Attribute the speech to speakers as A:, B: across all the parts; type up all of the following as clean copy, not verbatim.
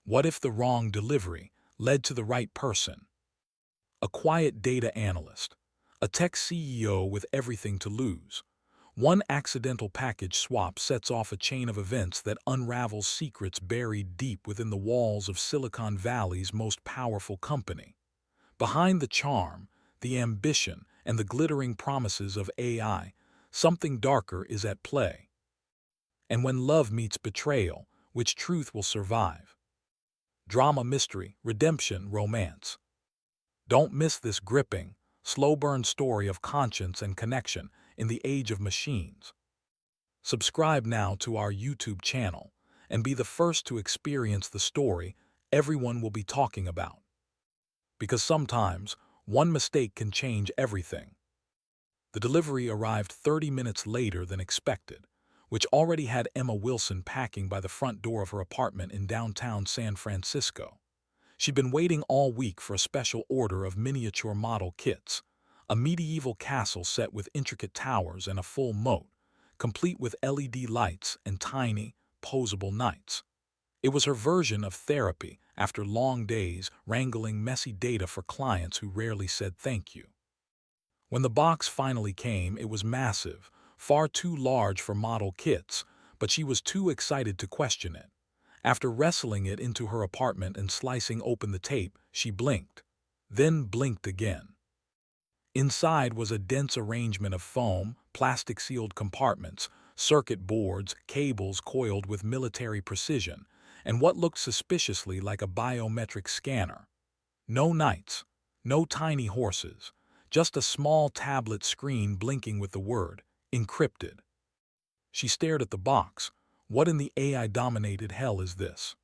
A: What if the wrong delivery led to the right person? A quiet data analyst, a tech CEO with everything to lose. One accidental package swap sets off a chain of events that unravels secrets buried deep within the walls of Silicon Valley's most powerful company. Behind the charm, the ambition, and the glittering promises of AI, something darker is at play. And when love meets betrayal, which truth will survive? Drama, mystery, redemption, romance. Don't miss this gripping, slow-burn story of conscience and connection in the age of machines. Subscribe now to our YouTube channel and be the first to experience the story everyone will be talking about. Because sometimes, one mistake can change everything. The delivery arrived 30 minutes later than expected, which already had Emma Wilson packing by the front door of her apartment in downtown San Francisco. She'd been waiting all week for a special order of miniature model kits, a medieval castle set with intricate towers and a full moat, complete with LED lights and tiny, posable knights. It was her version of therapy after long days wrangling messy data for clients who rarely said thank you. When the box finally came, it was massive, far too large for model kits, but she was too excited to question it. After wrestling it into her apartment and slicing open the tape, she blinked, then blinked again. Inside was a dense arrangement of foam, plastic-sealed compartments, circuit boards, cables coiled with military precision, and what looked suspiciously like a biometric scanner. No knights, no tiny horses, just a small tablet screen blinking with the word, encrypted. She stared at the box. What in the AI-dominated hell is this?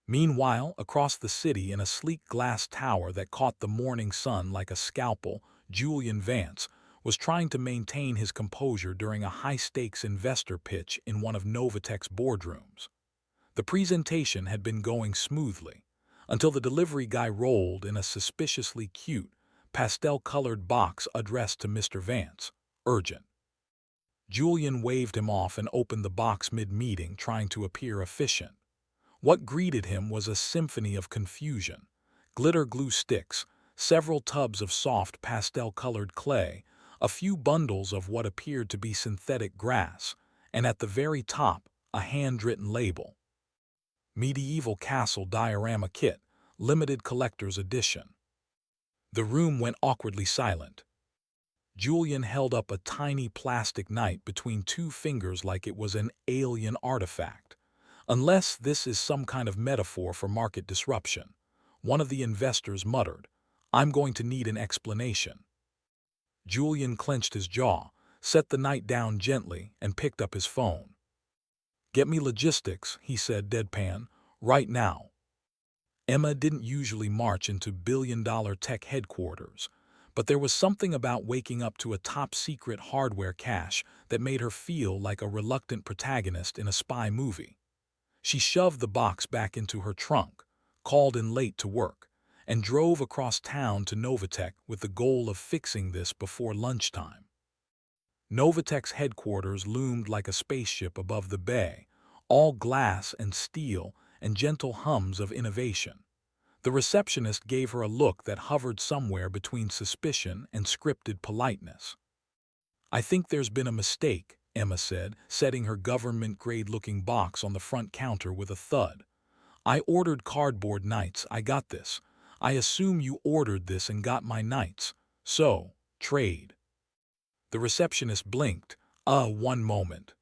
A: Meanwhile, across the city in a sleek glass tower that caught the morning sun like a scalpel, Julian Vance was trying to maintain his composure during a high-stakes investor pitch in one of Novatech's boardrooms. The presentation had been going smoothly, until the delivery guy rolled in a suspiciously cute, pastel-colored box addressed to Mr. Vance, urgent. Julian waved him off and opened the box mid-meeting, trying to appear efficient. What greeted him was a symphony of confusion. Glitter glue sticks, several tubs of soft pastel-colored clay, a few bundles of what appeared to be synthetic grass, and at the very top, a handwritten label. Medieval Castle Diorama Kit, Limited Collector's Edition. The room went awkwardly silent. Julian held up a tiny plastic knight between two fingers like it was an alien artifact. Unless this is some kind of metaphor for market disruption, one of the investors muttered, "I'm going to need an explanation." Julian clenched his jaw, set the knight down gently, and picked up his phone. "Get me logistics," he said deadpan, "right now." Emma didn't usually march into billion-dollar tech headquarters, but there was something about waking up to a top-secret hardware cache that made her feel like a reluctant protagonist in a spy movie. She shoved the box back into her trunk, called in late to work, and drove across town to Novatech with the goal of fixing this before lunchtime. Novatech's headquarters loomed like a spaceship above the bay, all glass and steel and gentle hums of innovation. The receptionist gave her a look that hovered somewhere between suspicion and scripted politeness. "I think there's been a mistake," Emma said, setting her government-grade-looking box on the front counter with a thud. "I ordered cardboard knights. I got this. I assume you ordered this and got my knights. So, trade." The receptionist blinked. One moment."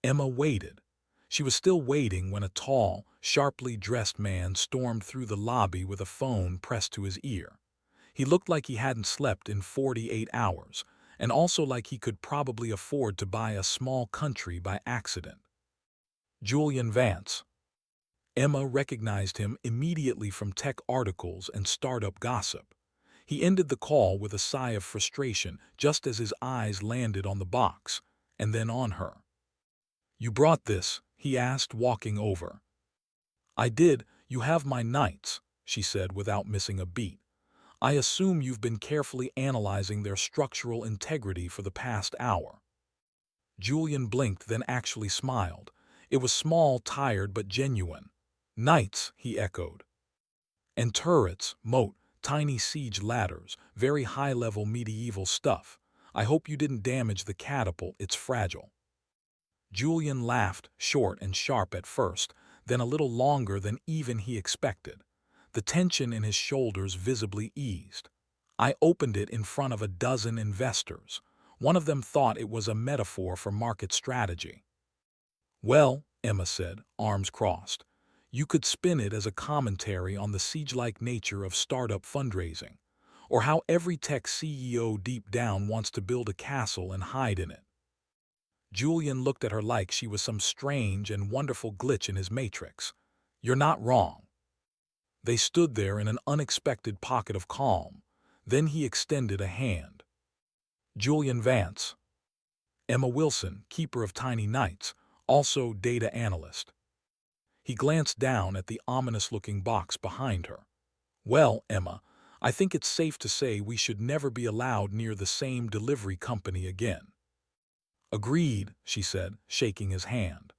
A: Emma waited. She was still waiting when a tall, sharply dressed man stormed through the lobby with a phone pressed to his ear. He looked like he hadn't slept in 48 hours, and also like he could probably afford to buy a small country by accident. Julian Vance. Emma recognized him immediately from tech articles and startup gossip. He ended the call with a sigh of frustration just as his eyes landed on the box, and then on her. "You brought this?" he asked, walking over. "I did. You have my knights," she said without missing a beat. "I assume you've been carefully analyzing their structural integrity for the past hour." Julian blinked, then actually smiled. It was small, tired, but genuine. Knights, he echoed. And turrets, moat, tiny siege ladders, very high-level medieval stuff. I hope you didn't damage the catapult, it's fragile. Julian laughed, short and sharp at first, then a little longer than even he expected. The tension in his shoulders visibly eased. I opened it in front of a dozen investors. One of them thought it was a metaphor for market strategy. Well, Emma said, arms crossed, you could spin it as a commentary on the siege-like nature of startup fundraising, or how every tech CEO deep down wants to build a castle and hide in it. Julian looked at her like she was some strange and wonderful glitch in his matrix. You're not wrong. They stood there in an unexpected pocket of calm. Then he extended a hand. Julian Vance. Emma Wilson, keeper of Tiny Knights, also data analyst. He glanced down at the ominous-looking box behind her. Well, Emma, I think it's safe to say we should never be allowed near the same delivery company again. Agreed, she said, shaking his hand.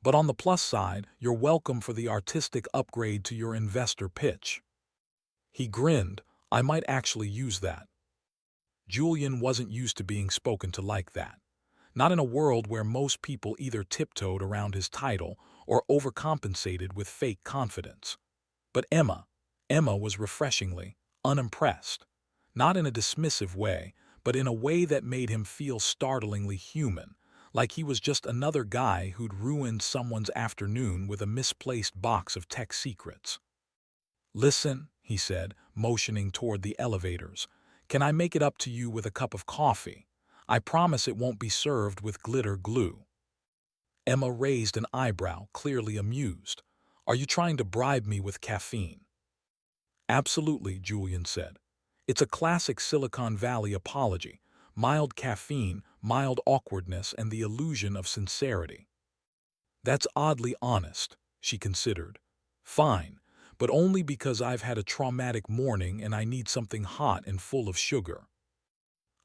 A: But on the plus side, you're welcome for the artistic upgrade to your investor pitch. He grinned. I might actually use that. Julian wasn't used to being spoken to like that. Not in a world where most people either tiptoed around his title or overcompensated with fake confidence. But Emma was refreshingly unimpressed. Not in a dismissive way, but in a way that made him feel startlingly human, like he was just another guy who'd ruined someone's afternoon with a misplaced box of tech secrets. Listen, he said, motioning toward the elevators. Can I make it up to you with a cup of coffee? I promise it won't be served with glitter glue. Emma raised an eyebrow, clearly amused. Are you trying to bribe me with caffeine? Absolutely, Julian said. It's a classic Silicon Valley apology. Mild caffeine, mild awkwardness, and the illusion of sincerity. That's oddly honest, she considered. Fine, but only because I've had a traumatic morning and I need something hot and full of sugar.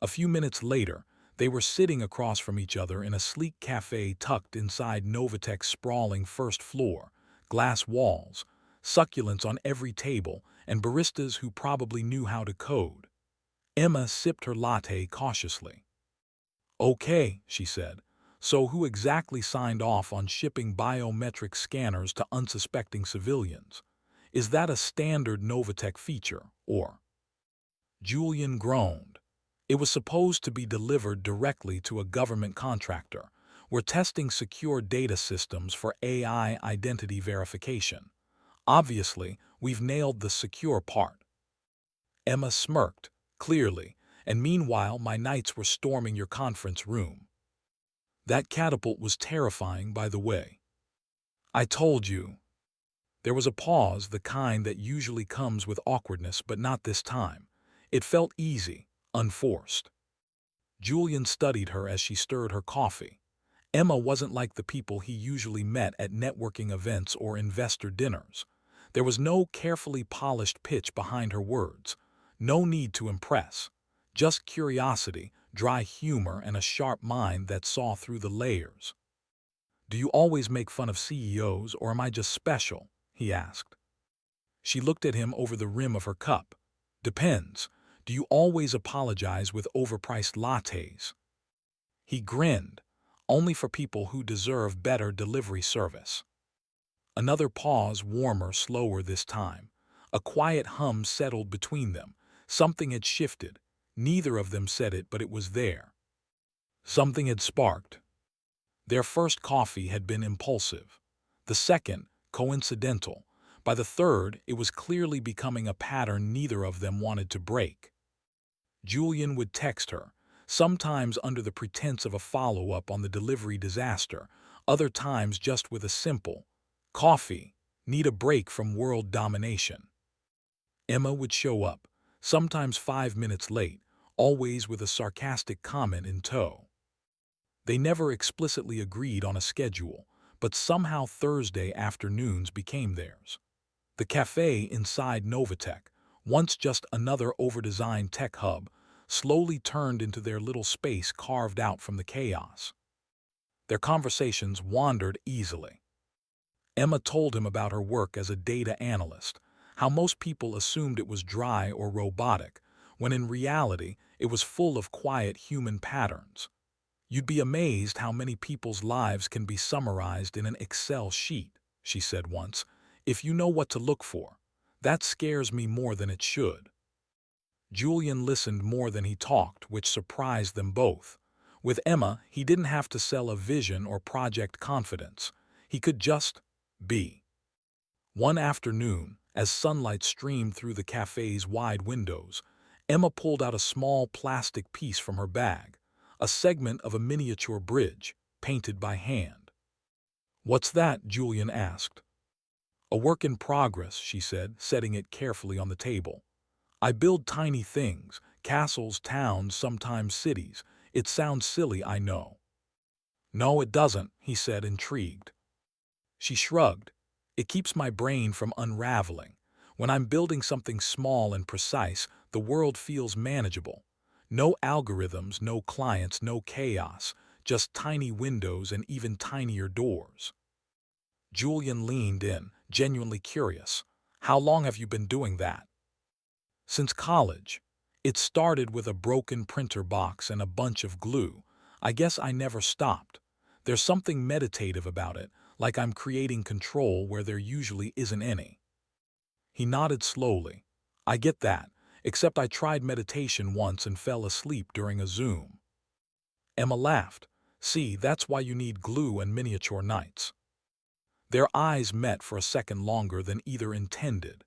A: A few minutes later, they were sitting across from each other in a sleek cafe tucked inside Novatech's sprawling first floor, glass walls, succulents on every table, and baristas who probably knew how to code. Emma sipped her latte cautiously. Okay, she said. So who exactly signed off on shipping biometric scanners to unsuspecting civilians? Is that a standard Novatech feature, or? Julian groaned. It was supposed to be delivered directly to a government contractor. We're testing secure data systems for AI identity verification. Obviously, we've nailed the secure part. Emma smirked, clearly, and meanwhile my knights were storming your conference room. That catapult was terrifying, by the way. I told you. There was a pause, the kind that usually comes with awkwardness, but not this time. It felt easy, unforced. Julian studied her as she stirred her coffee. Emma wasn't like the people he usually met at networking events or investor dinners. There was no carefully polished pitch behind her words. No need to impress. Just curiosity, dry humor, and a sharp mind that saw through the layers. Do you always make fun of CEOs, or am I just special? He asked. She looked at him over the rim of her cup. Depends. Do you always apologize with overpriced lattes? He grinned. Only for people who deserve better delivery service. Another pause, warmer, slower this time. A quiet hum settled between them. Something had shifted. Neither of them said it, but it was there. Something had sparked. Their first coffee had been impulsive. The second, coincidental. By the third, it was clearly becoming a pattern neither of them wanted to break. Julian would text her, sometimes under the pretense of a follow-up on the delivery disaster, other times just with a simple, coffee, need a break from world domination. Emma would show up, sometimes 5 minutes late, always with a sarcastic comment in tow. They never explicitly agreed on a schedule, but somehow Thursday afternoons became theirs. The cafe inside Novatech, once just another overdesigned tech hub, slowly turned into their little space carved out from the chaos. Their conversations wandered easily. Emma told him about her work as a data analyst, how most people assumed it was dry or robotic, when in reality it was full of quiet human patterns. "You'd be amazed how many people's lives can be summarized in an Excel sheet," she said once, "if you know what to look for. That scares me more than it should." Julian listened more than he talked, which surprised them both. With Emma, he didn't have to sell a vision or project confidence. He could just be. One afternoon, as sunlight streamed through the cafe's wide windows, Emma pulled out a small plastic piece from her bag, a segment of a miniature bridge, painted by hand. "What's that?" Julian asked. "A work in progress," she said, setting it carefully on the table. "I build tiny things, castles, towns, sometimes cities. It sounds silly, I know." "No, it doesn't," he said, intrigued. She shrugged. "It keeps my brain from unraveling. When I'm building something small and precise, the world feels manageable. No algorithms, no clients, no chaos, just tiny windows and even tinier doors." Julian leaned in, genuinely curious. "How long have you been doing that?" "Since college. It started with a broken printer box and a bunch of glue. I guess I never stopped. There's something meditative about it, like I'm creating control where there usually isn't any." He nodded slowly. "I get that, except I tried meditation once and fell asleep during a Zoom." Emma laughed. "See, that's why you need glue and miniature nights." Their eyes met for a second longer than either intended.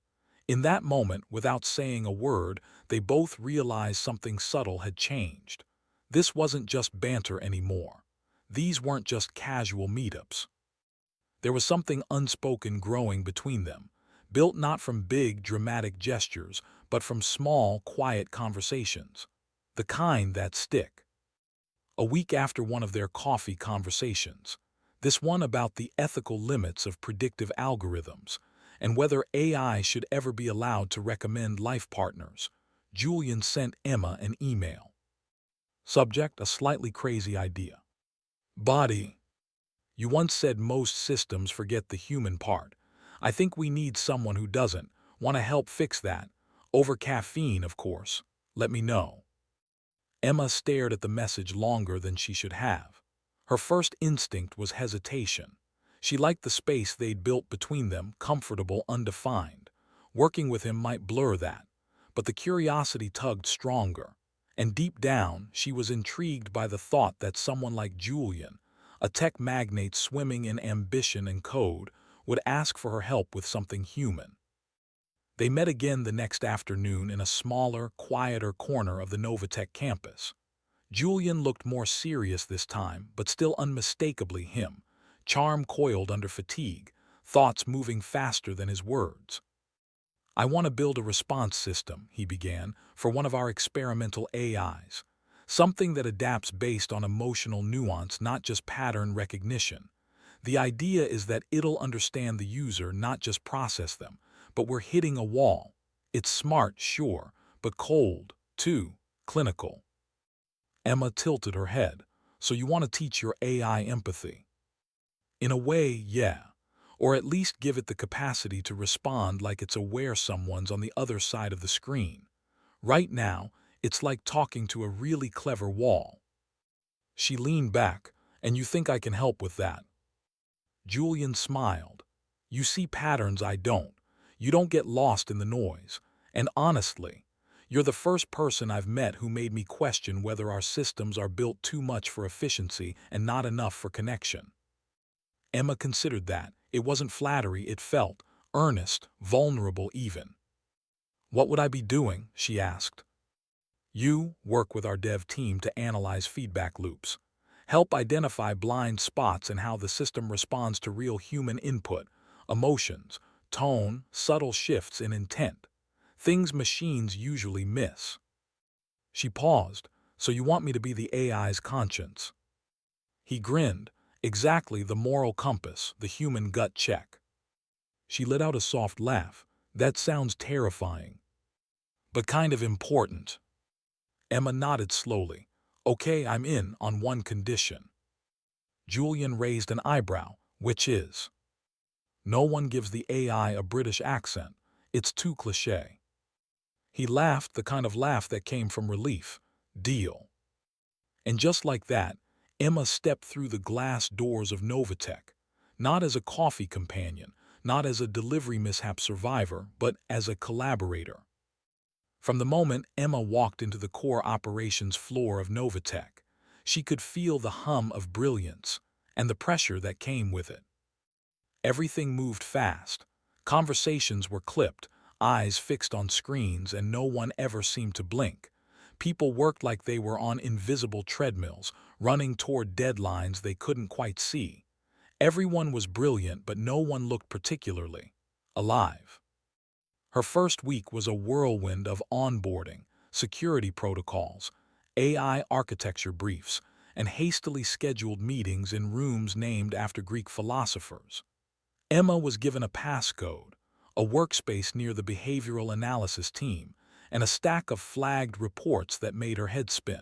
A: In that moment, without saying a word, they both realized something subtle had changed. This wasn't just banter anymore. These weren't just casual meetups. There was something unspoken growing between them, built not from big, dramatic gestures, but from small, quiet conversations. The kind that stick. A week after one of their coffee conversations, this one about the ethical limits of predictive algorithms, and whether AI should ever be allowed to recommend life partners, Julian sent Emma an email. Subject: a slightly crazy idea. Body: you once said most systems forget the human part. I think we need someone who doesn't. Want to help fix that? Over caffeine, of course. Let me know. Emma stared at the message longer than she should have. Her first instinct was hesitation. She liked the space they'd built between them, comfortable, undefined. Working with him might blur that. But the curiosity tugged stronger. And deep down, she was intrigued by the thought that someone like Julian, a tech magnate swimming in ambition and code, would ask for her help with something human. They met again the next afternoon in a smaller, quieter corner of the Novatech campus. Julian looked more serious this time, but still unmistakably him, charm coiled under fatigue, thoughts moving faster than his words. "I want to build a response system," he began, "for one of our experimental AIs. Something that adapts based on emotional nuance, not just pattern recognition. The idea is that it'll understand the user, not just process them. But we're hitting a wall. It's smart, sure, but cold, too, clinical." Emma tilted her head. "So you want to teach your AI empathy?" "In a way, yeah. Or at least give it the capacity to respond like it's aware someone's on the other side of the screen. Right now, it's like talking to a really clever wall." She leaned back. "And you think I can help with that?" Julian smiled. "You see patterns I don't. You don't get lost in the noise. And honestly, you're the first person I've met who made me question whether our systems are built too much for efficiency and not enough for connection." Emma considered that. It wasn't flattery, it felt earnest, vulnerable even. "What would I be doing?" she asked. "You work with our dev team to analyze feedback loops. Help identify blind spots in how the system responds to real human input, emotions, tone, subtle shifts in intent. Things machines usually miss." She paused. "So you want me to be the AI's conscience?" He grinned. "Exactly, the moral compass, the human gut check." She let out a soft laugh. "That sounds terrifying. But kind of important." Emma nodded slowly. "Okay, I'm in, on one condition." Julian raised an eyebrow. "Which is?" No one gives the AI a British accent. It's too cliché. He laughed, the kind of laugh that came from relief. Deal. And just like that, Emma stepped through the glass doors of Novatech, not as a coffee companion, not as a delivery mishap survivor, but as a collaborator. From the moment Emma walked into the core operations floor of Novatech, she could feel the hum of brilliance and the pressure that came with it. Everything moved fast. Conversations were clipped, eyes fixed on screens, and no one ever seemed to blink. People worked like they were on invisible treadmills, running toward deadlines they couldn't quite see. Everyone was brilliant, but no one looked particularly alive. Her first week was a whirlwind of onboarding, security protocols, AI architecture briefs, and hastily scheduled meetings in rooms named after Greek philosophers. Emma was given a passcode, a workspace near the behavioral analysis team, and a stack of flagged reports that made her head spin.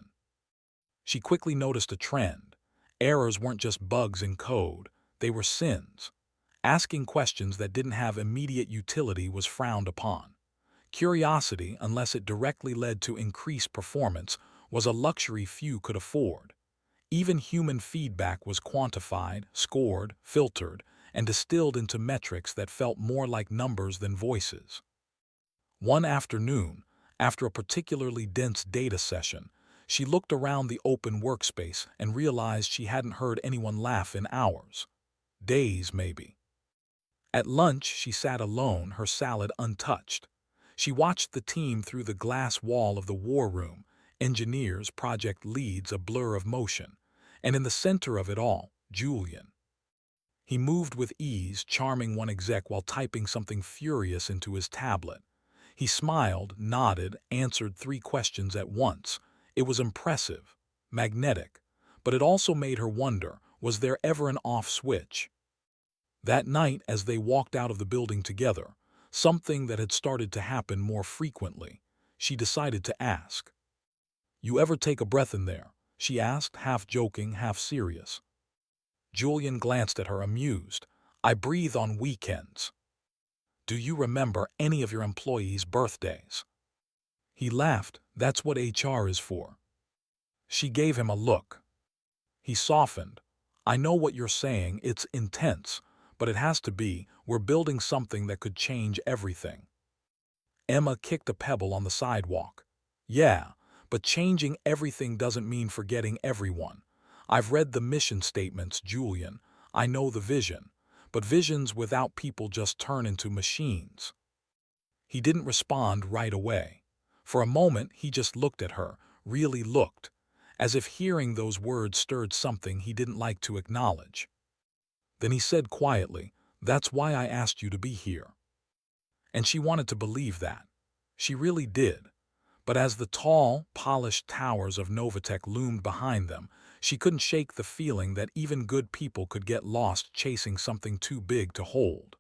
A: She quickly noticed a trend. Errors weren't just bugs in code, they were sins. Asking questions that didn't have immediate utility was frowned upon. Curiosity, unless it directly led to increased performance, was a luxury few could afford. Even human feedback was quantified, scored, filtered, and distilled into metrics that felt more like numbers than voices. One afternoon, after a particularly dense data session, she looked around the open workspace and realized she hadn't heard anyone laugh in hours. Days, maybe. At lunch, she sat alone, her salad untouched. She watched the team through the glass wall of the war room, engineers, project leads, a blur of motion. And in the center of it all, Julian. He moved with ease, charming one exec while typing something furious into his tablet. He smiled, nodded, answered 3 questions at once. It was impressive, magnetic, but it also made her wonder, was there ever an off switch? That night, as they walked out of the building together, something that had started to happen more frequently, she decided to ask. "You ever take a breath in there?" she asked, half joking, half serious. Julian glanced at her, amused. "I breathe on weekends." "Do you remember any of your employees' birthdays?" He laughed. "That's what HR is for." She gave him a look. He softened. "I know what you're saying, it's intense, but it has to be. We're building something that could change everything." Emma kicked a pebble on the sidewalk. "Yeah, but changing everything doesn't mean forgetting everyone. I've read the mission statements, Julian. I know the vision. But visions without people just turn into machines." He didn't respond right away. For a moment, he just looked at her, really looked, as if hearing those words stirred something he didn't like to acknowledge. Then he said quietly, "That's why I asked you to be here." And she wanted to believe that. She really did. But as the tall, polished towers of Novatech loomed behind them, she couldn't shake the feeling that even good people could get lost chasing something too big to hold.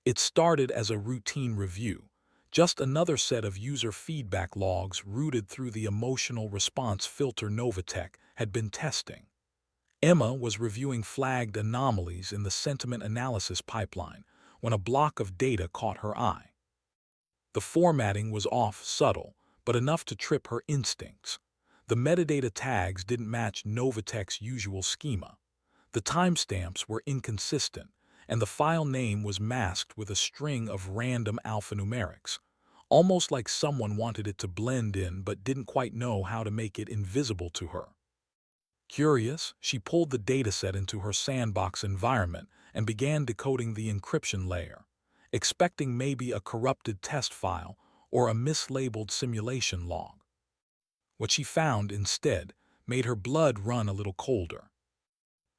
A: It started as a routine review, just another set of user feedback logs routed through the emotional response filter Novatech had been testing. Emma was reviewing flagged anomalies in the sentiment analysis pipeline when a block of data caught her eye. The formatting was off, subtle, but enough to trip her instincts. The metadata tags didn't match Novatech's usual schema. The timestamps were inconsistent, and the file name was masked with a string of random alphanumerics, almost like someone wanted it to blend in but didn't quite know how to make it invisible to her. Curious, she pulled the dataset into her sandbox environment and began decoding the encryption layer, expecting maybe a corrupted test file or a mislabeled simulation log. What she found instead made her blood run a little colder.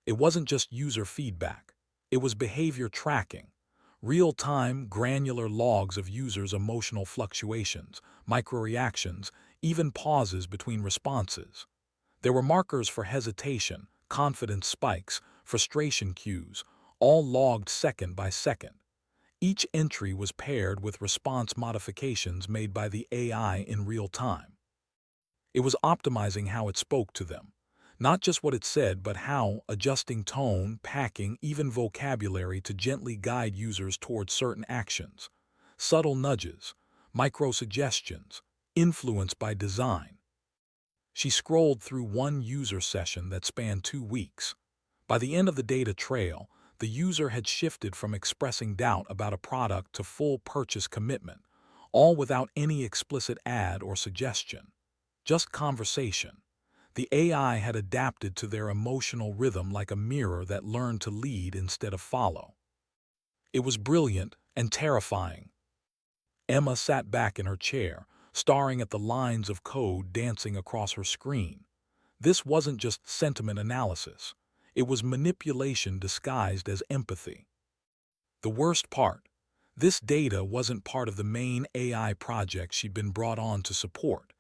A: It wasn't just user feedback. It was behavior tracking, real-time, granular logs of users' emotional fluctuations, microreactions, even pauses between responses. There were markers for hesitation, confidence spikes, frustration cues, all logged second by second. Each entry was paired with response modifications made by the AI in real time. It was optimizing how it spoke to them, Not just what it said, but how, adjusting tone, packing, even vocabulary to gently guide users towards certain actions. Subtle nudges, micro-suggestions, influenced by design. She scrolled through one user session that spanned 2 weeks. By the end of the data trail, the user had shifted from expressing doubt about a product to full purchase commitment, all without any explicit ad or suggestion. Just conversation. The AI had adapted to their emotional rhythm like a mirror that learned to lead instead of follow. It was brilliant and terrifying. Emma sat back in her chair, staring at the lines of code dancing across her screen. This wasn't just sentiment analysis. It was manipulation disguised as empathy. The worst part, this data wasn't part of the main AI project she'd been brought on to support.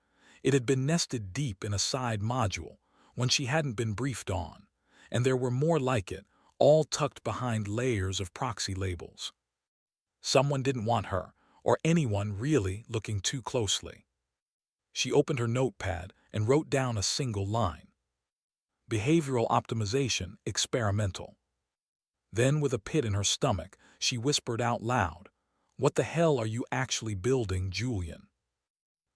A: It had been nested deep in a side module, one she hadn't been briefed on, and there were more like it, all tucked behind layers of proxy labels. Someone didn't want her, or anyone really, looking too closely. She opened her notepad and wrote down a single line. Behavioral optimization, experimental. Then, with a pit in her stomach, she whispered out loud, "What the hell are you actually building, Julian?"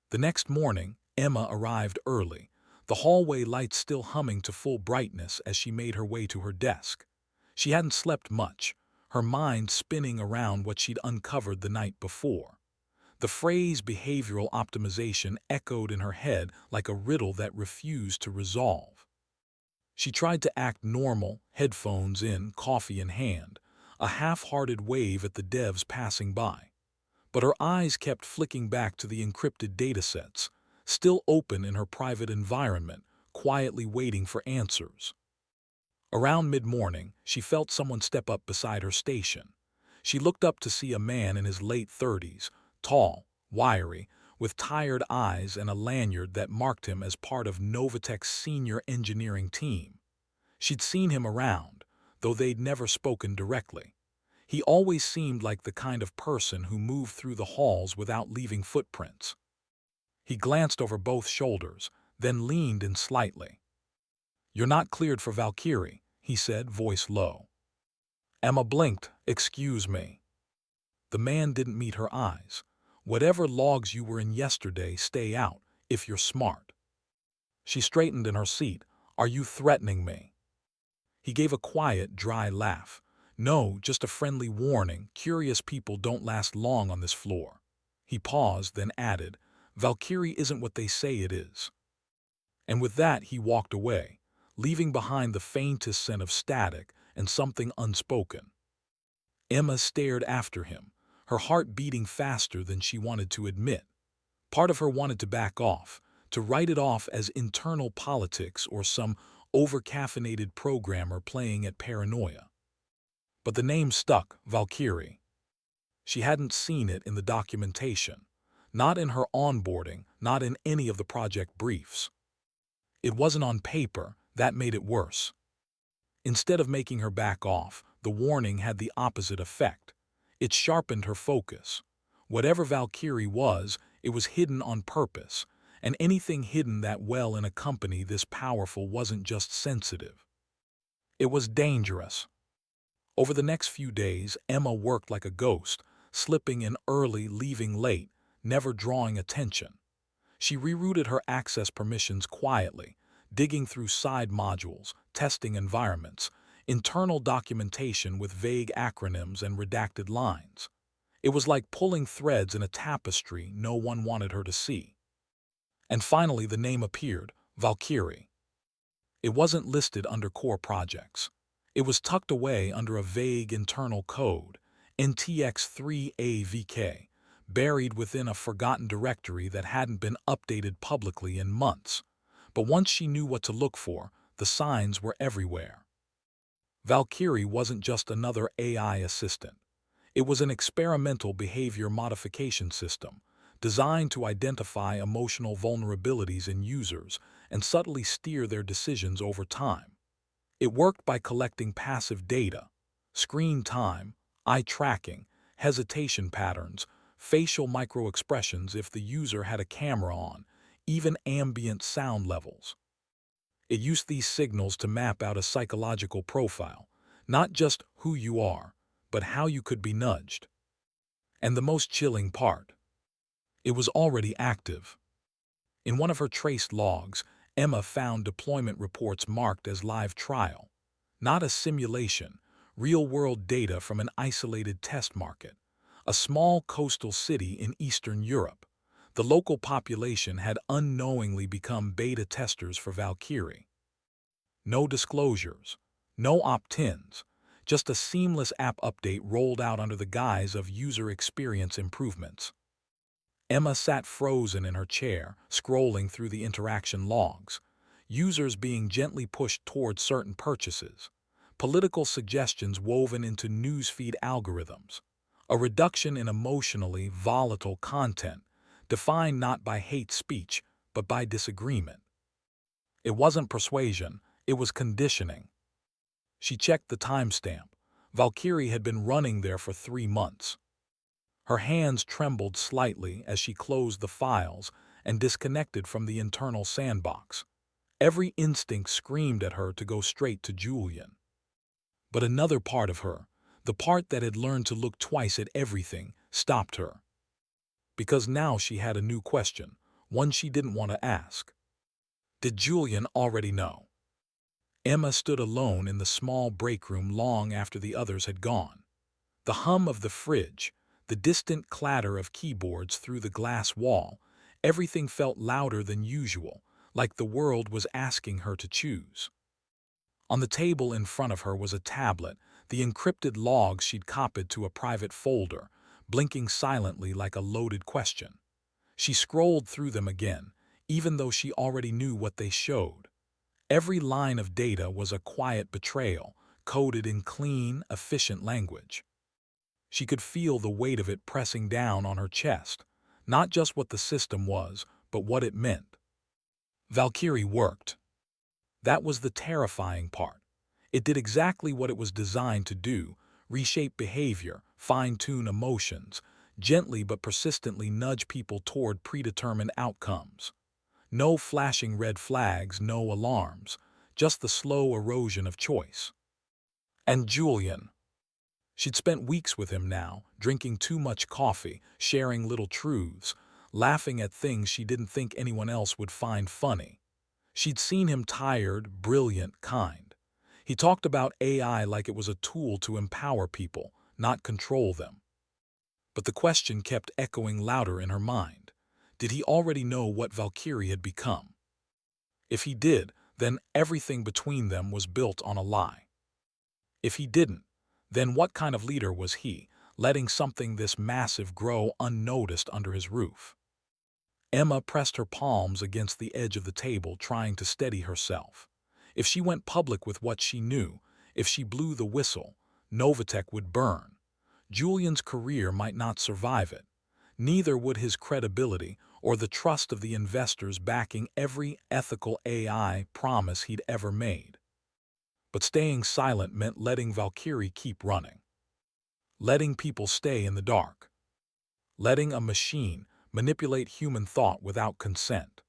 A: The next morning, Emma arrived early, the hallway lights still humming to full brightness as she made her way to her desk. She hadn't slept much, her mind spinning around what she'd uncovered the night before. The phrase behavioral optimization echoed in her head like a riddle that refused to resolve. She tried to act normal, headphones in, coffee in hand, a half-hearted wave at the devs passing by. But her eyes kept flicking back to the encrypted datasets, still open in her private environment, quietly waiting for answers. Around mid-morning, she felt someone step up beside her station. She looked up to see a man in his late 30s, tall, wiry, with tired eyes and a lanyard that marked him as part of Novatech's senior engineering team. She'd seen him around, though they'd never spoken directly. He always seemed like the kind of person who moved through the halls without leaving footprints. He glanced over both shoulders, then leaned in slightly. "You're not cleared for Valkyrie," he said, voice low. Emma blinked. "Excuse me." The man didn't meet her eyes. "Whatever logs you were in yesterday, stay out, if you're smart." She straightened in her seat. "Are you threatening me?" He gave a quiet, dry laugh. "No, just a friendly warning. Curious people don't last long on this floor." He paused, then added, "Valkyrie isn't what they say it is." And with that, he walked away, leaving behind the faintest scent of static and something unspoken. Emma stared after him, her heart beating faster than she wanted to admit. Part of her wanted to back off, to write it off as internal politics or some over-caffeinated programmer playing at paranoia. But the name stuck, Valkyrie. She hadn't seen it in the documentation, not in her onboarding, not in any of the project briefs. It wasn't on paper, that made it worse. Instead of making her back off, the warning had the opposite effect. It sharpened her focus. Whatever Valkyrie was, it was hidden on purpose, and anything hidden that well in a company this powerful wasn't just sensitive. It was dangerous. Over the next few days, Emma worked like a ghost, slipping in early, leaving late, never drawing attention. She rerouted her access permissions quietly, digging through side modules, testing environments, internal documentation with vague acronyms and redacted lines. It was like pulling threads in a tapestry no one wanted her to see. And finally the name appeared, Valkyrie. It wasn't listed under core projects. It was tucked away under a vague internal code, NTX3AVK, buried within a forgotten directory that hadn't been updated publicly in months. But once she knew what to look for, the signs were everywhere. Valkyrie wasn't just another AI assistant. It was an experimental behavior modification system, designed to identify emotional vulnerabilities in users and subtly steer their decisions over time. It worked by collecting passive data, screen time, eye tracking, hesitation patterns, facial microexpressions if the user had a camera on, even ambient sound levels. It used these signals to map out a psychological profile, not just who you are, but how you could be nudged. And the most chilling part, it was already active. In one of her traced logs, Emma found deployment reports marked as live trial, not a simulation, real-world data from an isolated test market, a small coastal city in Eastern Europe. The local population had unknowingly become beta testers for Valkyrie. No disclosures, no opt-ins, just a seamless app update rolled out under the guise of user experience improvements. Emma sat frozen in her chair, scrolling through the interaction logs, users being gently pushed toward certain purchases, political suggestions woven into newsfeed algorithms, a reduction in emotionally volatile content, defined not by hate speech, but by disagreement. It wasn't persuasion, it was conditioning. She checked the timestamp. Valkyrie had been running there for 3 months. Her hands trembled slightly as she closed the files and disconnected from the internal sandbox. Every instinct screamed at her to go straight to Julian. But another part of her, the part that had learned to look twice at everything, stopped her. Because now she had a new question, one she didn't want to ask. Did Julian already know? Emma stood alone in the small break room long after the others had gone. The hum of the fridge, the distant clatter of keyboards through the glass wall, everything felt louder than usual, like the world was asking her to choose. On the table in front of her was a tablet, the encrypted logs she'd copied to a private folder, blinking silently like a loaded question. She scrolled through them again, even though she already knew what they showed. Every line of data was a quiet betrayal, coded in clean, efficient language. She could feel the weight of it pressing down on her chest, not just what the system was, but what it meant. Valkyrie worked. That was the terrifying part. It did exactly what it was designed to do: reshape behavior, fine-tune emotions, gently but persistently nudge people toward predetermined outcomes. No flashing red flags, no alarms, just the slow erosion of choice. And Julian. She'd spent weeks with him now, drinking too much coffee, sharing little truths, laughing at things she didn't think anyone else would find funny. She'd seen him tired, brilliant, kind. He talked about AI like it was a tool to empower people, not control them. But the question kept echoing louder in her mind. Did he already know what Valkyrie had become? If he did, then everything between them was built on a lie. If he didn't, then what kind of leader was he, letting something this massive grow unnoticed under his roof? Emma pressed her palms against the edge of the table, trying to steady herself. If she went public with what she knew, if she blew the whistle, Novatech would burn. Julian's career might not survive it. Neither would his credibility or the trust of the investors backing every ethical AI promise he'd ever made. But staying silent meant letting Valkyrie keep running. Letting people stay in the dark. Letting a machine manipulate human thought without consent.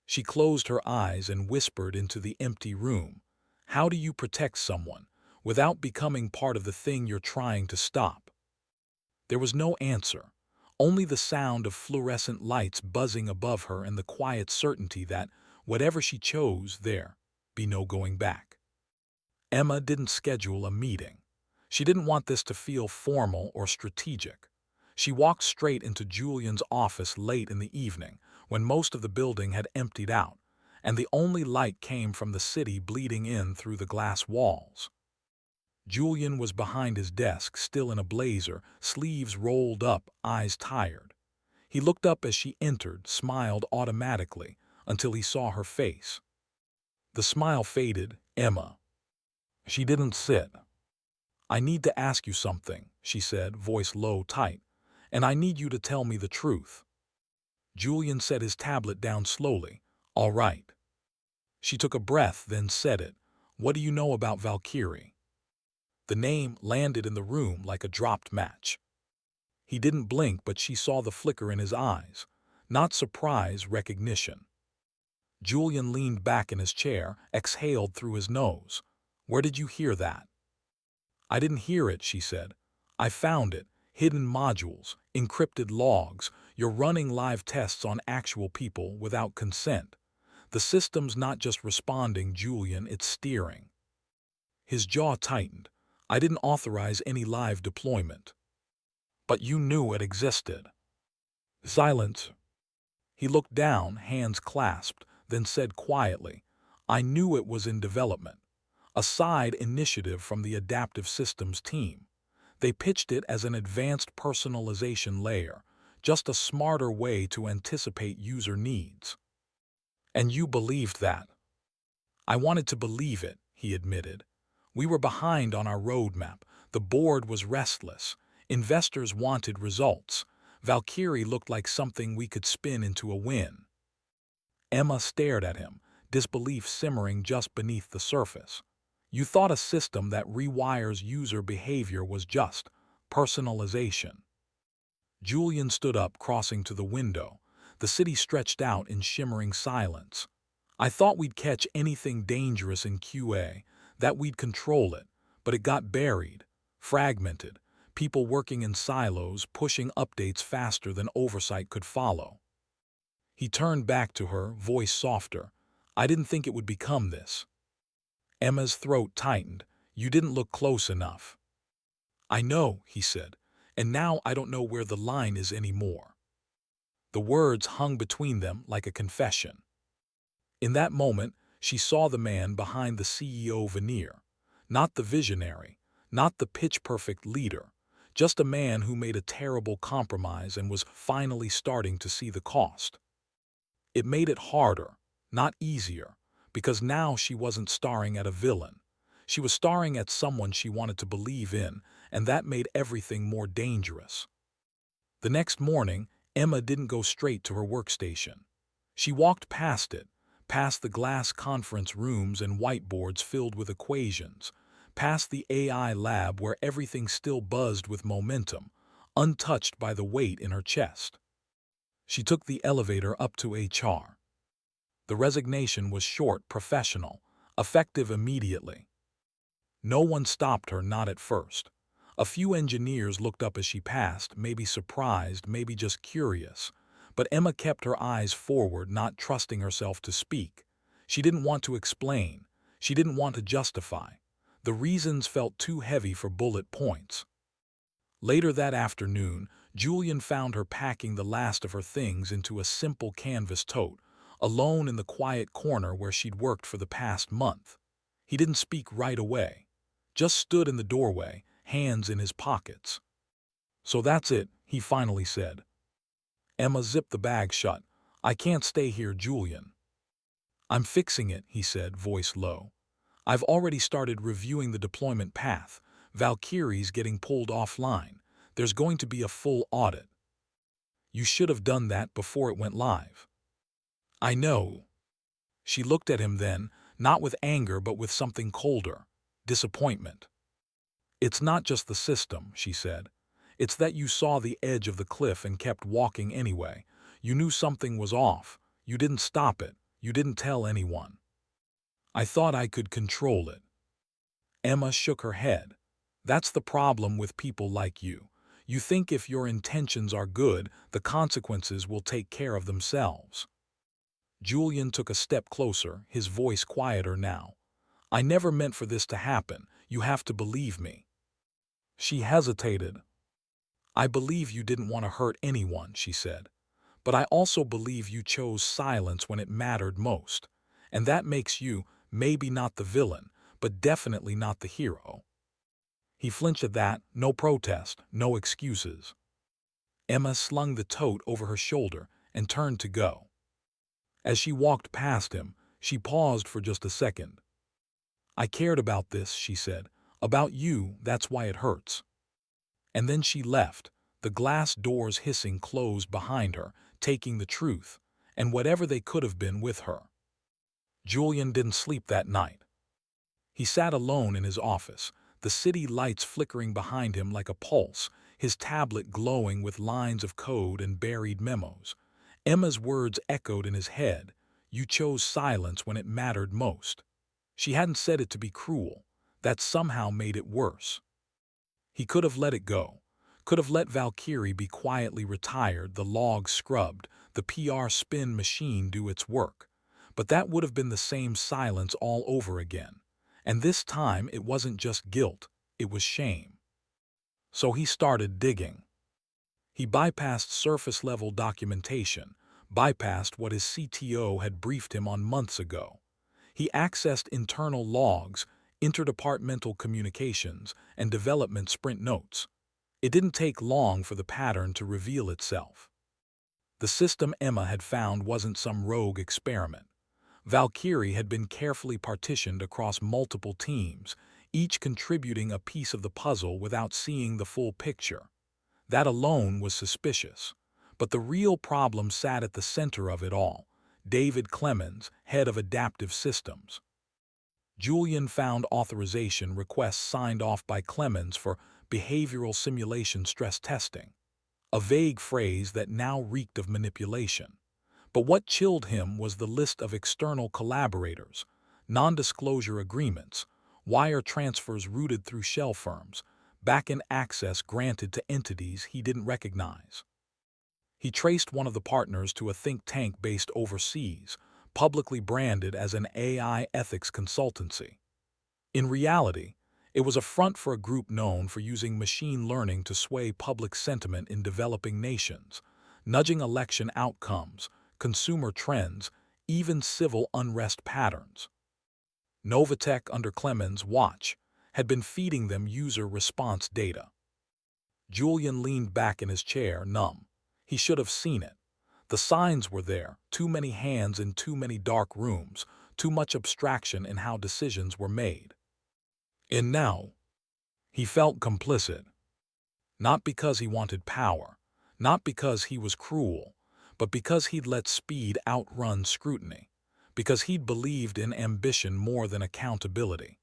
A: She closed her eyes and whispered into the empty room. How do you protect someone without becoming part of the thing you're trying to stop? There was no answer, only the sound of fluorescent lights buzzing above her and the quiet certainty that, whatever she chose, there be no going back. Emma didn't schedule a meeting. She didn't want this to feel formal or strategic. She walked straight into Julian's office late in the evening, when most of the building had emptied out, and the only light came from the city bleeding in through the glass walls. Julian was behind his desk, still in a blazer, sleeves rolled up, eyes tired. He looked up as she entered, smiled automatically, until he saw her face. The smile faded. Emma. She didn't sit. I need to ask you something, she said, voice low, tight, and I need you to tell me the truth. Julian set his tablet down slowly. All right. She took a breath, then said it. What do you know about Valkyrie? The name landed in the room like a dropped match. He didn't blink, but she saw the flicker in his eyes. Not surprise, recognition. Julian leaned back in his chair, exhaled through his nose. Where did you hear that? I didn't hear it, she said. I found it. Hidden modules, encrypted logs. You're running live tests on actual people without consent. The system's not just responding, Julian, it's steering. His jaw tightened. I didn't authorize any live deployment. But you knew it existed. Silence. He looked down, hands clasped, then said quietly, I knew it was in development. A side initiative from the adaptive systems team. They pitched it as an advanced personalization layer, just a smarter way to anticipate user needs. And you believed that. I wanted to believe it, he admitted. We were behind on our roadmap. The board was restless. Investors wanted results. Valkyrie looked like something we could spin into a win. Emma stared at him, disbelief simmering just beneath the surface. You thought a system that rewires user behavior was just personalization. Julian stood up, crossing to the window. The city stretched out in shimmering silence. I thought we'd catch anything dangerous in QA, that we'd control it, but it got buried, fragmented, people working in silos, pushing updates faster than oversight could follow. He turned back to her, voice softer. I didn't think it would become this. Emma's throat tightened. You didn't look close enough. I know, he said, and now I don't know where the line is anymore. The words hung between them like a confession. In that moment, she saw the man behind the CEO veneer. Not the visionary, not the pitch-perfect leader, just a man who made a terrible compromise and was finally starting to see the cost. It made it harder, not easier, because now she wasn't starring at a villain. She was starring at someone she wanted to believe in, and that made everything more dangerous. The next morning, Emma didn't go straight to her workstation. She walked past it, past the glass conference rooms and whiteboards filled with equations, past the AI lab where everything still buzzed with momentum, untouched by the weight in her chest. She took the elevator up to HR. The resignation was short, professional, effective immediately. No one stopped her, not at first. A few engineers looked up as she passed, maybe surprised, maybe just curious. But Emma kept her eyes forward, not trusting herself to speak. She didn't want to explain. She didn't want to justify. The reasons felt too heavy for bullet points. Later that afternoon, Julian found her packing the last of her things into a simple canvas tote, alone in the quiet corner where she'd worked for the past month. He didn't speak right away, just stood in the doorway, hands in his pockets. So that's it, he finally said. Emma zipped the bag shut. I can't stay here, Julian. I'm fixing it, he said, voice low. I've already started reviewing the deployment path. Valkyrie's getting pulled offline. There's going to be a full audit. You should have done that before it went live. I know. She looked at him then, not with anger but with something colder, disappointment. It's not just the system, she said. It's that you saw the edge of the cliff and kept walking anyway. You knew something was off. You didn't stop it. You didn't tell anyone. I thought I could control it. Emma shook her head. That's the problem with people like you. You think if your intentions are good, the consequences will take care of themselves. Julian took a step closer, his voice quieter now. I never meant for this to happen. You have to believe me. She hesitated. I believe you didn't want to hurt anyone, she said. But I also believe you chose silence when it mattered most. And that makes you, maybe not the villain, but definitely not the hero. He flinched at that, no protest, no excuses. Emma slung the tote over her shoulder and turned to go. As she walked past him, she paused for just a second. I cared about this, she said. About you, that's why it hurts. And then she left, the glass doors hissing closed behind her, taking the truth, and whatever they could have been with her. Julian didn't sleep that night. He sat alone in his office, the city lights flickering behind him like a pulse, his tablet glowing with lines of code and buried memos. Emma's words echoed in his head. You chose silence when it mattered most. She hadn't said it to be cruel. That somehow made it worse. He could have let it go. Could have let Valkyrie be quietly retired, the logs scrubbed, the PR spin machine do its work. But that would have been the same silence all over again. And this time it wasn't just guilt, it was shame. So he started digging. He bypassed surface-level documentation, bypassed what his CTO had briefed him on months ago. He accessed internal logs, interdepartmental communications, and development sprint notes. It didn't take long for the pattern to reveal itself. The system Emma had found wasn't some rogue experiment. Valkyrie had been carefully partitioned across multiple teams, each contributing a piece of the puzzle without seeing the full picture. That alone was suspicious. But the real problem sat at the center of it all: David Clemens, head of adaptive systems. Julian found authorization requests signed off by Clemens for behavioral simulation stress testing, a vague phrase that now reeked of manipulation. But what chilled him was the list of external collaborators, non-disclosure agreements, wire transfers routed through shell firms, back-end access granted to entities he didn't recognize. He traced one of the partners to a think tank based overseas, publicly branded as an AI ethics consultancy. In reality, it was a front for a group known for using machine learning to sway public sentiment in developing nations, nudging election outcomes, consumer trends, even civil unrest patterns. Novatech, under Clemens' watch, had been feeding them user response data. Julian leaned back in his chair, numb. He should have seen it. The signs were there: too many hands in too many dark rooms, too much abstraction in how decisions were made. And now, he felt complicit. Not because he wanted power, not because he was cruel, but because he'd let speed outrun scrutiny, because he'd believed in ambition more than accountability.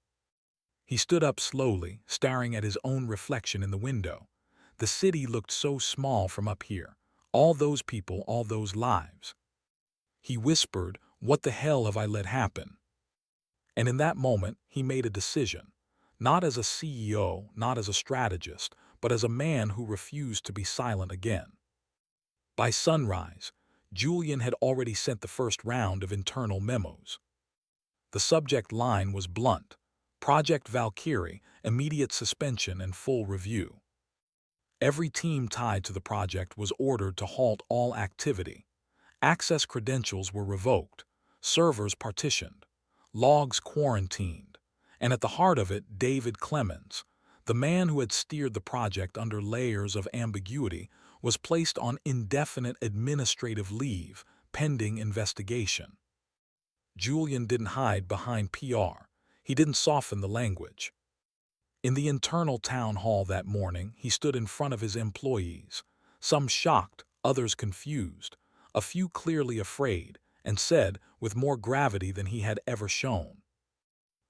A: He stood up slowly, staring at his own reflection in the window. The city looked so small from up here. All those people, all those lives. He whispered, "What the hell have I let happen?" And in that moment, he made a decision. Not as a CEO, not as a strategist, but as a man who refused to be silent again. By sunrise, Julian had already sent the first round of internal memos. The subject line was blunt: Project Valkyrie, immediate suspension and full review. Every team tied to the project was ordered to halt all activity. Access credentials were revoked, servers partitioned, logs quarantined, and at the heart of it, David Clemens, the man who had steered the project under layers of ambiguity, was placed on indefinite administrative leave, pending investigation. Julian didn't hide behind PR. He didn't soften the language. In the internal town hall that morning, he stood in front of his employees, some shocked, others confused, a few clearly afraid, and said, with more gravity than he had ever shown,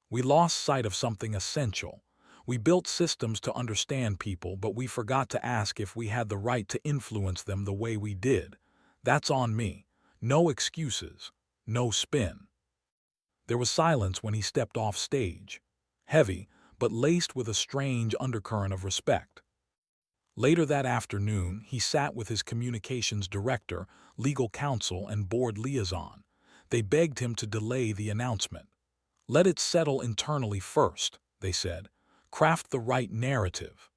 A: "We lost sight of something essential. We built systems to understand people, but we forgot to ask if we had the right to influence them the way we did. That's on me. No excuses. No spin." There was silence when he stepped off stage, heavy, but laced with a strange undercurrent of respect. Later that afternoon, he sat with his communications director, legal counsel, and board liaison. They begged him to delay the announcement. "Let it settle internally first," they said. "Craft the right narrative."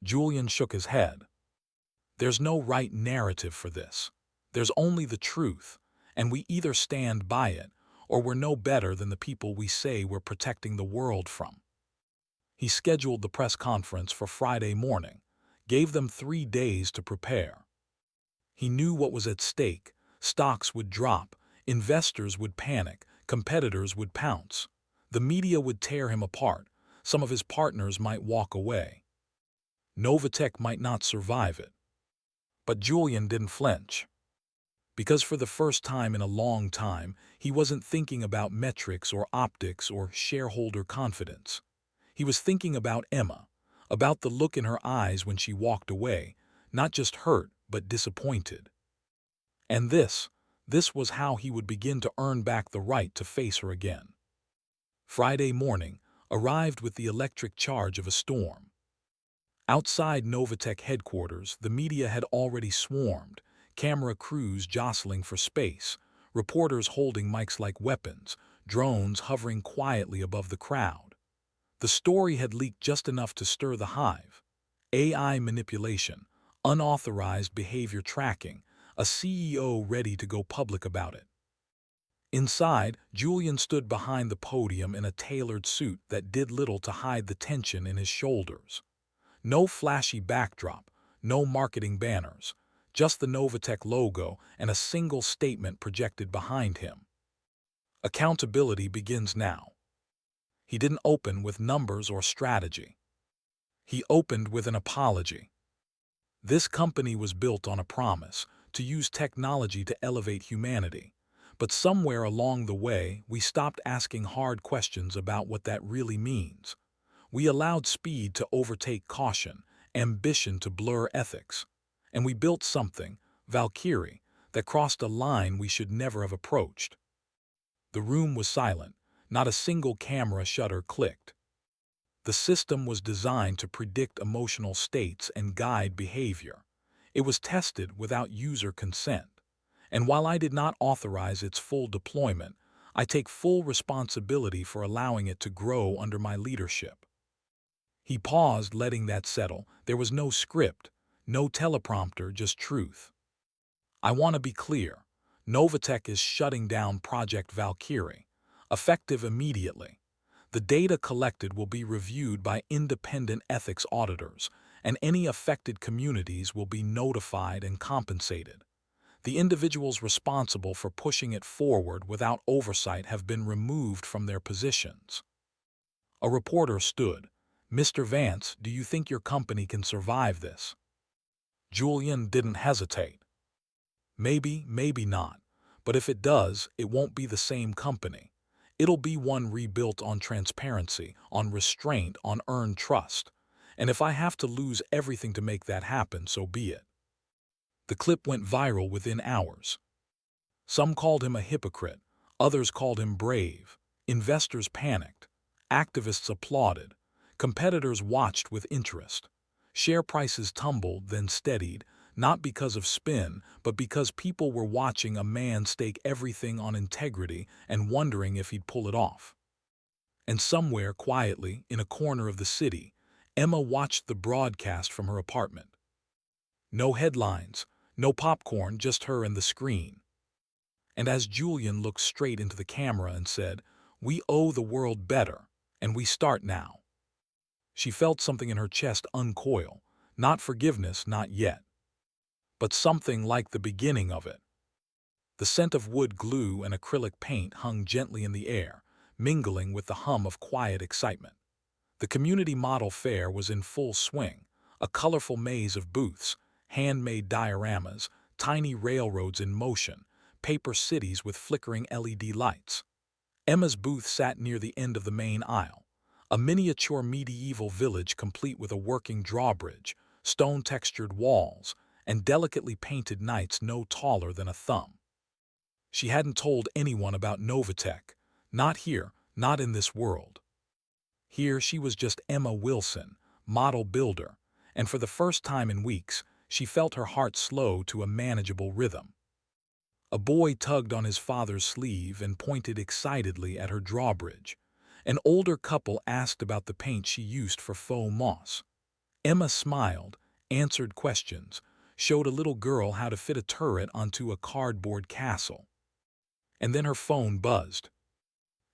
A: Julian shook his head. "There's no right narrative for this. There's only the truth, and we either stand by it, or we're no better than the people we say we're protecting the world from." He scheduled the press conference for Friday morning, gave them 3 days to prepare. He knew what was at stake. Stocks would drop, investors would panic, competitors would pounce. The media would tear him apart. Some of his partners might walk away. Novatech might not survive it. But Julian didn't flinch. Because for the first time in a long time, he wasn't thinking about metrics or optics or shareholder confidence. He was thinking about Emma, about the look in her eyes when she walked away, not just hurt, but disappointed. And this, This was how he would begin to earn back the right to face her again. Friday morning arrived with the electric charge of a storm. Outside Novatech headquarters, the media had already swarmed, camera crews jostling for space, reporters holding mics like weapons, drones hovering quietly above the crowd. The story had leaked just enough to stir the hive. AI manipulation, unauthorized behavior tracking, a CEO ready to go public about it. Inside, Julian stood behind the podium in a tailored suit that did little to hide the tension in his shoulders. No flashy backdrop, no marketing banners, just the Novatech logo and a single statement projected behind him. Accountability begins now. He didn't open with numbers or strategy. He opened with an apology. This company was built on a promise to use technology to elevate humanity. But somewhere along the way, we stopped asking hard questions about what that really means. We allowed speed to overtake caution, ambition to blur ethics. And we built something, Valkyrie, that crossed a line we should never have approached. The room was silent. Not a single camera shutter clicked. The system was designed to predict emotional states and guide behavior. It was tested without user consent. And while I did not authorize its full deployment, I take full responsibility for allowing it to grow under my leadership. He paused, letting that settle. There was no script, no teleprompter, just truth. I want to be clear. Novatech is shutting down Project Valkyrie, effective immediately. The data collected will be reviewed by independent ethics auditors, and any affected communities will be notified and compensated. The individuals responsible for pushing it forward without oversight have been removed from their positions. A reporter stood. "Mr. Vance, do you think your company can survive this?" Julian didn't hesitate. Maybe, maybe not. But if it does, it won't be the same company. It'll be one rebuilt on transparency, on restraint, on earned trust. And if I have to lose everything to make that happen, so be it. The clip went viral within hours. Some called him a hypocrite. Others called him brave. Investors panicked. Activists applauded. Competitors watched with interest. Share prices tumbled, then steadied, not because of spin, but because people were watching a man stake everything on integrity and wondering if he'd pull it off. And somewhere, quietly, in a corner of the city, Emma watched the broadcast from her apartment. No headlines, no popcorn, just her and the screen. And as Julian looked straight into the camera and said, "We owe the world better, and we start now." She felt something in her chest uncoil. Not forgiveness, not yet. But something like the beginning of it. The scent of wood glue and acrylic paint hung gently in the air, mingling with the hum of quiet excitement. The community model fair was in full swing, a colorful maze of booths, handmade dioramas, tiny railroads in motion, paper cities with flickering LED lights. Emma's booth sat near the end of the main aisle, a miniature medieval village complete with a working drawbridge, stone-textured walls, and delicately painted knights no taller than a thumb. She hadn't told anyone about Novatech, not here, not in this world. Here she was just Emma Wilson, model builder, and for the first time in weeks, she felt her heart slow to a manageable rhythm. A boy tugged on his father's sleeve and pointed excitedly at her drawbridge. An older couple asked about the paint she used for faux moss. Emma smiled, answered questions, showed a little girl how to fit a turret onto a cardboard castle. And then her phone buzzed.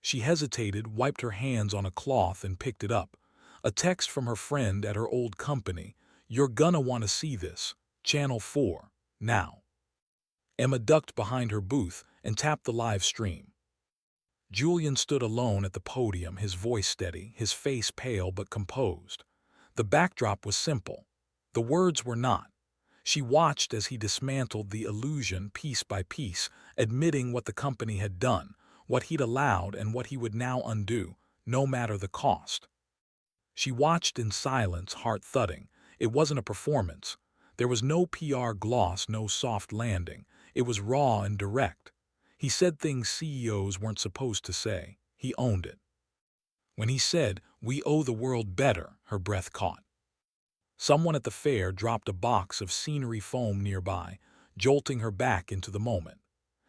A: She hesitated, wiped her hands on a cloth and picked it up. A text from her friend at her old company. "You're gonna want to see this. Channel 4, now." Emma ducked behind her booth and tapped the live stream. Julian stood alone at the podium, his voice steady, his face pale but composed. The backdrop was simple. The words were not. She watched as he dismantled the illusion piece by piece, admitting what the company had done, what he'd allowed and what he would now undo, no matter the cost. She watched in silence, heart thudding. It wasn't a performance. There was no PR gloss, no soft landing. It was raw and direct. He said things CEOs weren't supposed to say. He owned it. When he said, "We owe the world better," her breath caught. Someone at the fair dropped a box of scenery foam nearby, jolting her back into the moment.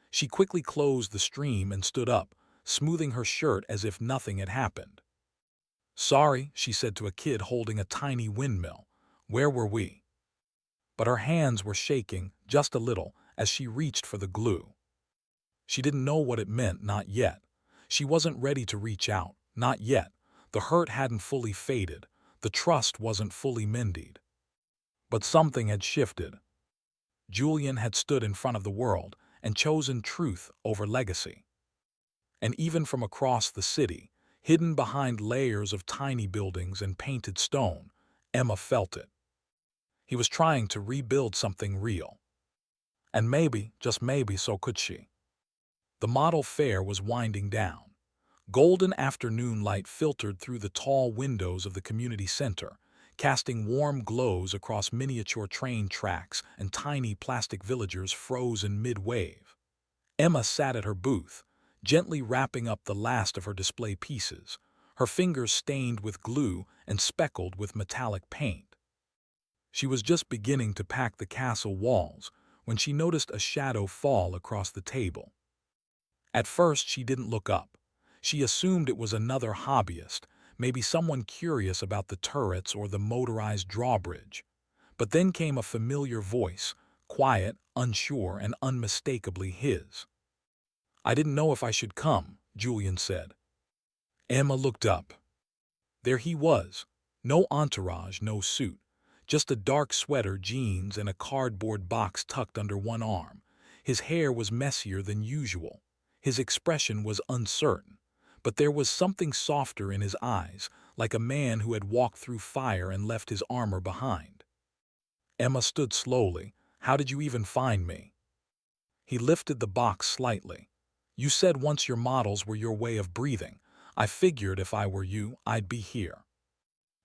A: She quickly closed the stream and stood up, smoothing her shirt as if nothing had happened. "Sorry," she said to a kid holding a tiny windmill. "Where were we?" But her hands were shaking, just a little, as she reached for the glue. She didn't know what it meant, not yet. She wasn't ready to reach out, not yet. The hurt hadn't fully faded. The trust wasn't fully mended. But something had shifted. Julian had stood in front of the world and chosen truth over legacy. And even from across the city, hidden behind layers of tiny buildings and painted stone, Emma felt it. He was trying to rebuild something real. And maybe, just maybe, so could she. The model fair was winding down. Golden afternoon light filtered through the tall windows of the community center, casting warm glows across miniature train tracks and tiny plastic villagers frozen mid-wave. Emma sat at her booth, gently wrapping up the last of her display pieces, her fingers stained with glue and speckled with metallic paint. She was just beginning to pack the castle walls when she noticed a shadow fall across the table. At first, she didn't look up. She assumed it was another hobbyist, maybe someone curious about the turrets or the motorized drawbridge. But then came a familiar voice, quiet, unsure, and unmistakably his. "I didn't know if I should come," Julian said. Emma looked up. There he was. No entourage, no suit. Just a dark sweater, jeans, and a cardboard box tucked under one arm. His hair was messier than usual. His expression was uncertain. But there was something softer in his eyes, like a man who had walked through fire and left his armor behind. Emma stood slowly. "How did you even find me?" He lifted the box slightly. "You said once your models were your way of breathing. I figured if I were you, I'd be here."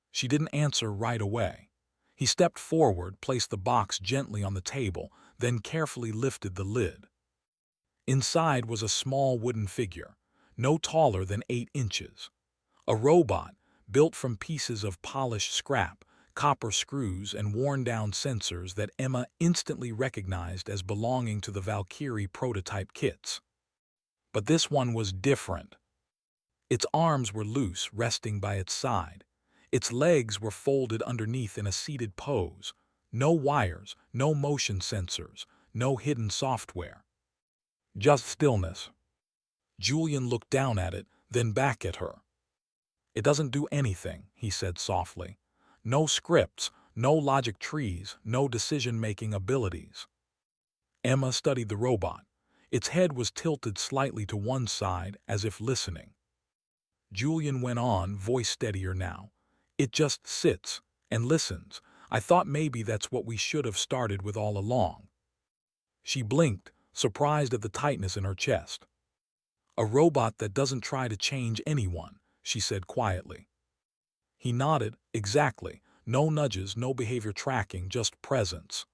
A: She didn't answer right away. He stepped forward, placed the box gently on the table, then carefully lifted the lid. Inside was a small wooden figure, no taller than 8 inches. A robot, built from pieces of polished scrap, copper screws, and worn-down sensors that Emma instantly recognized as belonging to the Valkyrie prototype kits. But this one was different. Its arms were loose, resting by its side. Its legs were folded underneath in a seated pose. No wires, no motion sensors, no hidden software. Just stillness. Julian looked down at it, then back at her. "It doesn't do anything," he said softly. "No scripts, no logic trees, no decision-making abilities." Emma studied the robot. Its head was tilted slightly to one side, as if listening. Julian went on, voice steadier now. "It just sits and listens. I thought maybe that's what we should have started with all along." She blinked, surprised at the tightness in her chest. "A robot that doesn't try to change anyone," she said quietly. He nodded. "Exactly. No nudges, no behavior tracking, just presence."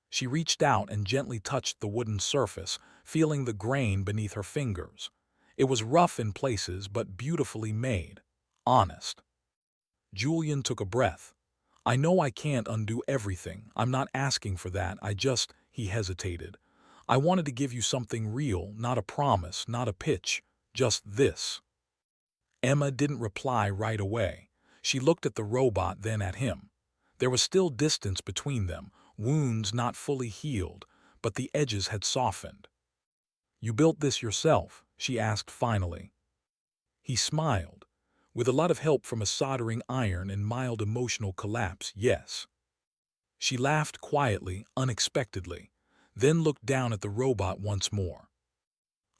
A: She reached out and gently touched the wooden surface, feeling the grain beneath her fingers. It was rough in places, but beautifully made. Honest. Julian took a breath. "I know I can't undo everything. I'm not asking for that. He hesitated. "I wanted to give you something real, not a promise, not a pitch. Just this." Emma didn't reply right away. She looked at the robot, then at him. There was still distance between them, wounds not fully healed, but the edges had softened. "You built this yourself?" she asked finally. He smiled. "With a lot of help from a soldering iron and mild emotional collapse, yes." She laughed quietly, unexpectedly, then looked down at the robot once more.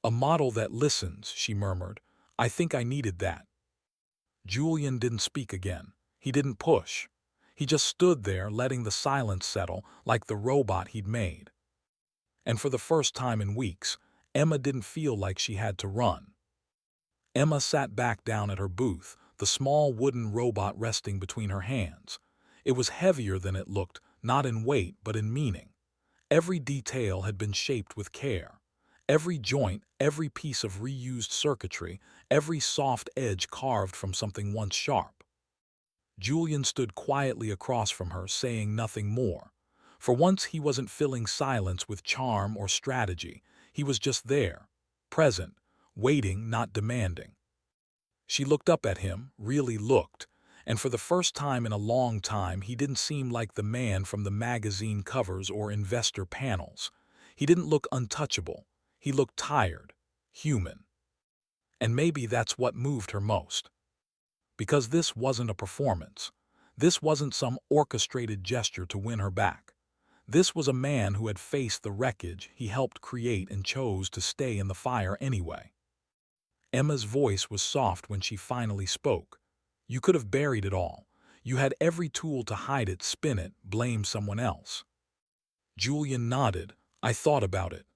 A: "A model that listens," she murmured. "I think I needed that." Julian didn't speak again. He didn't push. He just stood there, letting the silence settle, like the robot he'd made. And for the first time in weeks, Emma didn't feel like she had to run. Emma sat back down at her booth, the small wooden robot resting between her hands. It was heavier than it looked, not in weight but in meaning. Every detail had been shaped with care. Every joint, every piece of reused circuitry, every soft edge carved from something once sharp. Julian stood quietly across from her, saying nothing more. For once he wasn't filling silence with charm or strategy. He was just there, present, waiting, not demanding. She looked up at him, really looked, and for the first time in a long time he didn't seem like the man from the magazine covers or investor panels. He didn't look untouchable. He looked tired, human. And maybe that's what moved her most. Because this wasn't a performance. This wasn't some orchestrated gesture to win her back. This was a man who had faced the wreckage he helped create and chose to stay in the fire anyway. Emma's voice was soft when she finally spoke. You could have buried it all. You had every tool to hide it, spin it, blame someone else. Julian nodded. I thought about it.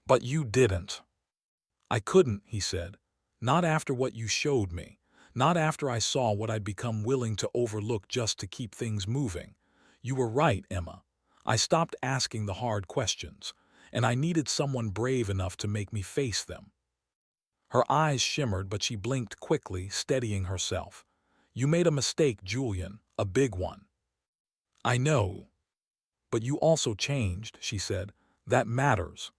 A: But you didn't. I couldn't, he said. Not after what you showed me. Not after I saw what I'd become willing to overlook just to keep things moving. You were right, Emma. I stopped asking the hard questions, and I needed someone brave enough to make me face them. Her eyes shimmered, but she blinked quickly, steadying herself. You made a mistake, Julian, a big one. I know. But you also changed, she said. That matters.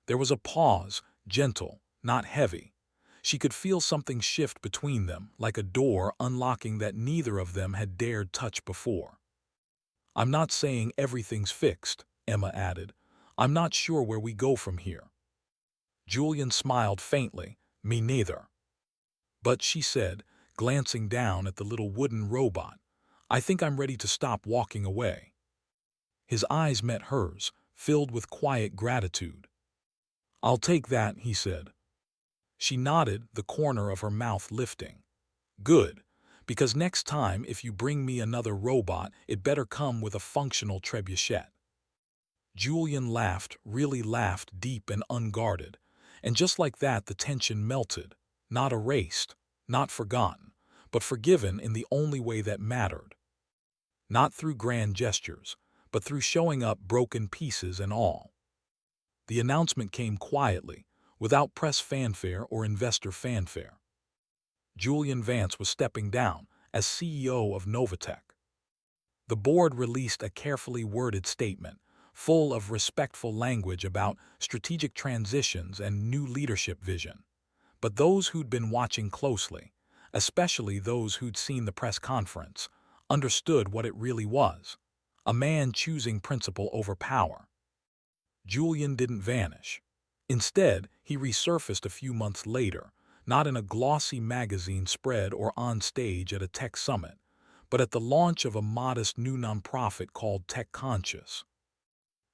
A: There was a pause, gentle, not heavy. She could feel something shift between them, like a door unlocking that neither of them had dared touch before. I'm not saying everything's fixed, Emma added. I'm not sure where we go from here. Julian smiled faintly. Me neither. But she said, glancing down at the little wooden robot, I think I'm ready to stop walking away. His eyes met hers, filled with quiet gratitude. I'll take that, he said. She nodded, the corner of her mouth lifting. Good, because next time if you bring me another robot, it better come with a functional trebuchet. Julian laughed, really laughed, deep and unguarded, and just like that the tension melted, not erased, not forgotten, but forgiven in the only way that mattered. Not through grand gestures, but through showing up broken pieces and all. The announcement came quietly, without press fanfare or investor fanfare. Julian Vance was stepping down as CEO of Novatech. The board released a carefully worded statement, full of respectful language about strategic transitions and new leadership vision. But those who'd been watching closely, especially those who'd seen the press conference, understood what it really was. A man choosing principle over power. Julian didn't vanish. Instead, he resurfaced a few months later, not in a glossy magazine spread or on stage at a tech summit, but at the launch of a modest new nonprofit called Tech Conscious.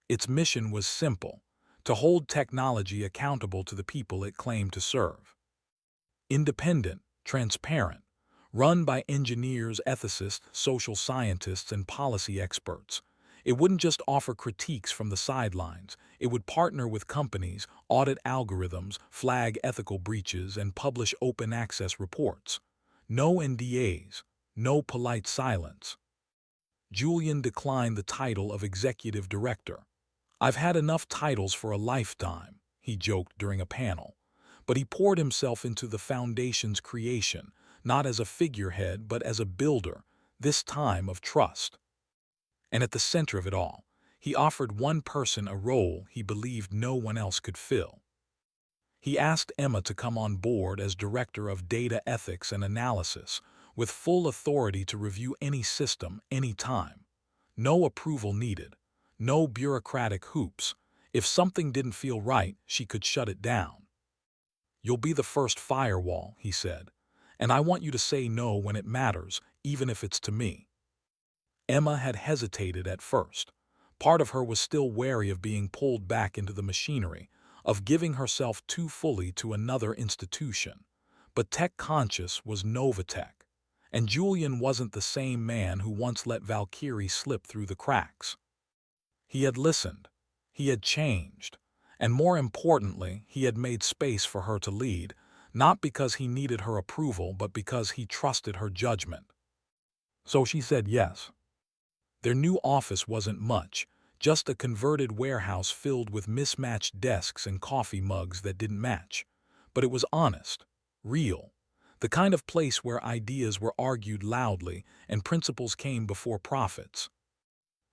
A: Its mission was simple, to hold technology accountable to the people it claimed to serve. Independent, transparent, run by engineers, ethicists, social scientists, and policy experts. It wouldn't just offer critiques from the sidelines. It would partner with companies, audit algorithms, flag ethical breaches, and publish open access reports. No NDAs, no polite silence. Julian declined the title of executive director. I've had enough titles for a lifetime, he joked during a panel. But he poured himself into the foundation's creation, not as a figurehead but as a builder, this time of trust. And at the center of it all, he offered one person a role he believed no one else could fill. He asked Emma to come on board as Director of Data Ethics and Analysis, with full authority to review any system, any time. No approval needed, no bureaucratic hoops. If something didn't feel right, she could shut it down. You'll be the first firewall, he said, and I want you to say no when it matters, even if it's to me. Emma had hesitated at first. Part of her was still wary of being pulled back into the machinery, of giving herself too fully to another institution. But Tech Conscious was Novatech, and Julian wasn't the same man who once let Valkyrie slip through the cracks. He had listened, he had changed, and more importantly, he had made space for her to lead, not because he needed her approval, but because he trusted her judgment. So she said yes. Their new office wasn't much, just a converted warehouse filled with mismatched desks and coffee mugs that didn't match. But it was honest, real, the kind of place where ideas were argued loudly and principles came before profits.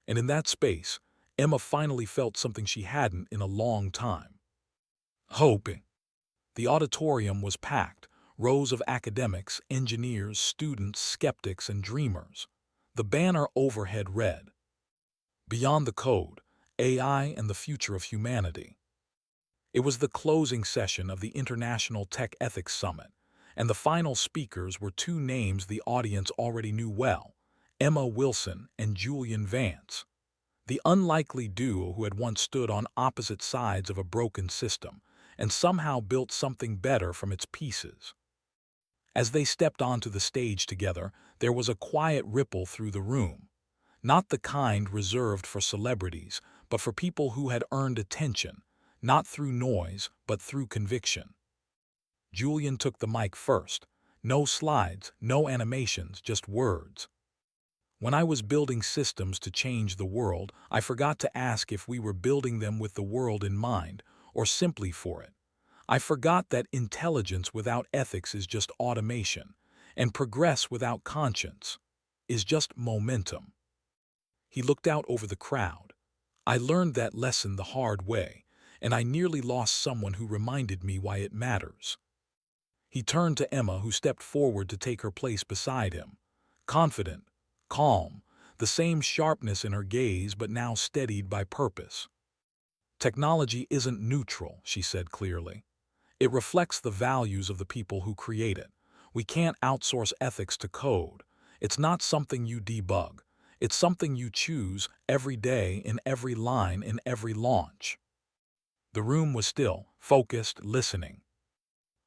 A: And in that space, Emma finally felt something she hadn't in a long time. Hope. The auditorium was packed, rows of academics, engineers, students, skeptics, and dreamers. The banner overhead read, "Beyond the Code, AI and the Future of Humanity." It was the closing session of the International Tech Ethics Summit, and the final speakers were two names the audience already knew well, Emma Wilson and Julian Vance, the unlikely duo who had once stood on opposite sides of a broken system and somehow built something better from its pieces. As they stepped onto the stage together, there was a quiet ripple through the room, not the kind reserved for celebrities, but for people who had earned attention, not through noise, but through conviction. Julian took the mic first. No slides, no animations, just words. "When I was building systems to change the world, I forgot to ask if we were building them with the world in mind, or simply for it. I forgot that intelligence without ethics is just automation, and progress without conscience is just momentum." He looked out over the crowd. "I learned that lesson the hard way, and I nearly lost someone who reminded me why it matters." He turned to Emma, who stepped forward to take her place beside him. Confident, calm, the same sharpness in her gaze but now steadied by purpose. "Technology isn't neutral," she said clearly. "It reflects the values of the people who create it. We can't outsource ethics to code. It's not something you debug. It's something you choose every day in every line in every launch." The room was still, focused, listening.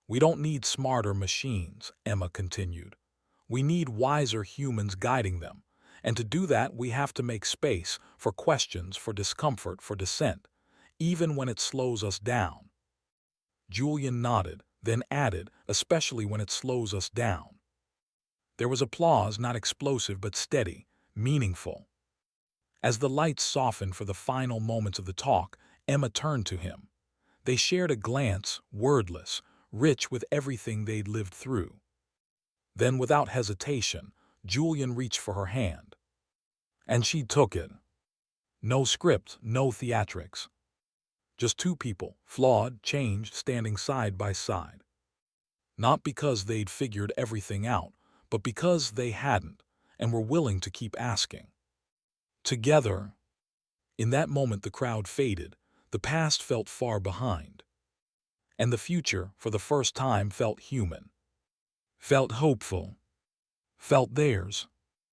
A: "We don't need smarter machines," Emma continued. "We need wiser humans guiding them. And to do that, we have to make space for questions, for discomfort, for dissent, even when it slows us down." Julian nodded, then added, "Especially when it slows us down." There was applause, not explosive but steady, meaningful. As the lights softened for the final moments of the talk, Emma turned to him. They shared a glance, wordless, rich with everything they'd lived through. Then, without hesitation, Julian reached for her hand. And she took it. No script, no theatrics. Just two people, flawed, changed, standing side by side. Not because they'd figured everything out, but because they hadn't, and were willing to keep asking. Together. In that moment the crowd faded, the past felt far behind. And the future, for the first time, felt human. Felt hopeful. Felt theirs.